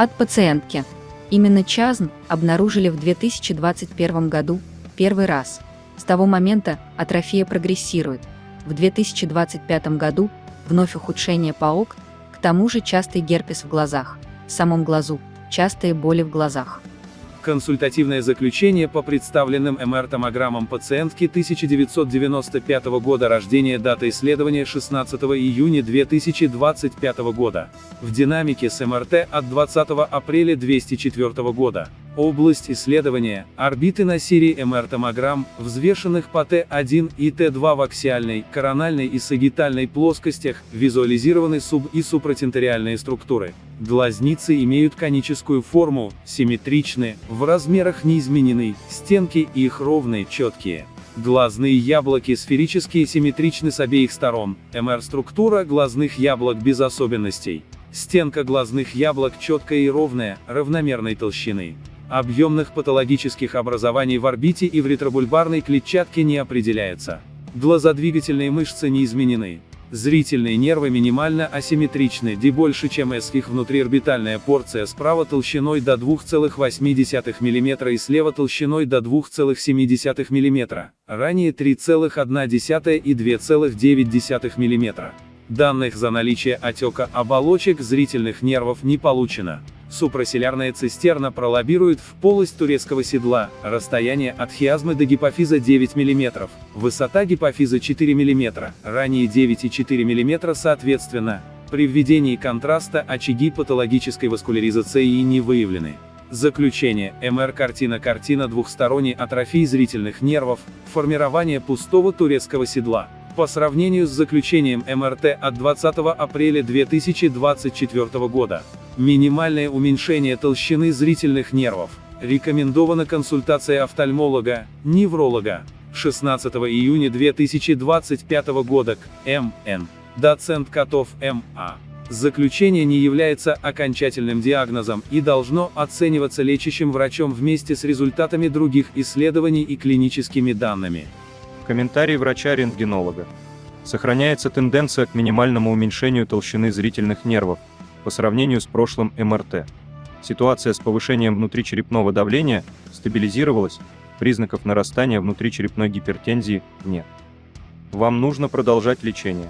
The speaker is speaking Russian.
От пациентки. Именно ЧАЗН обнаружили в 2021 году первый раз. С того момента атрофия прогрессирует. В 2025 году вновь ухудшение по ОК, к тому же частый герпес в глазах, в самом глазу, частые боли в глазах. Консультативное заключение по представленным МР-томограммам пациентки 1995 года рождения, дата исследования 16 июня 2025 года. В динамике с МРТ от 20 апреля 2004 года. Область исследования – орбиты на серии МР-томограмм, взвешенных по Т1 и Т2 в аксиальной, корональной и сагитальной плоскостях, визуализированы и супратенториальные структуры. Глазницы имеют коническую форму, симметричны, в размерах не изменены, стенки их ровные, четкие. Глазные яблоки сферические, симметричны с обеих сторон, МР-структура глазных яблок без особенностей. Стенка глазных яблок четкая и ровная, равномерной толщины. Объемных патологических образований в орбите и в ретробульбарной клетчатке не определяется. Глазодвигательные мышцы не изменены. Зрительные нервы минимально асимметричны, ди больше, чем S. Их внутриорбитальная порция справа толщиной до 2,8 мм и слева толщиной до 2,7 мм, ранее 3,1 и 2,9 мм. Данных за наличие отека оболочек зрительных нервов не получено. Супрасилярная цистерна пролоббирует в полость турецкого седла, расстояние от хиазмы до гипофиза 9 мм, высота гипофиза 4 мм, ранее 9,4 мм соответственно. При введении контраста очаги патологической васкуляризации не выявлены. Заключение. МР-картина двухсторонней атрофии зрительных нервов, формирование пустого турецкого седла. По сравнению с заключением МРТ от 20 апреля 2024 года. Минимальное уменьшение толщины зрительных нервов. Рекомендована консультация офтальмолога, невролога. 16 июня 2025 года к М.Н. Доцент Котов М.А. Заключение не является окончательным диагнозом и должно оцениваться лечащим врачом вместе с результатами других исследований и клиническими данными. Комментарий врача-рентгенолога. Сохраняется тенденция к минимальному уменьшению толщины зрительных нервов по сравнению с прошлым МРТ. Ситуация с повышением внутричерепного давления стабилизировалась, признаков нарастания внутричерепной гипертензии нет. Вам нужно продолжать лечение.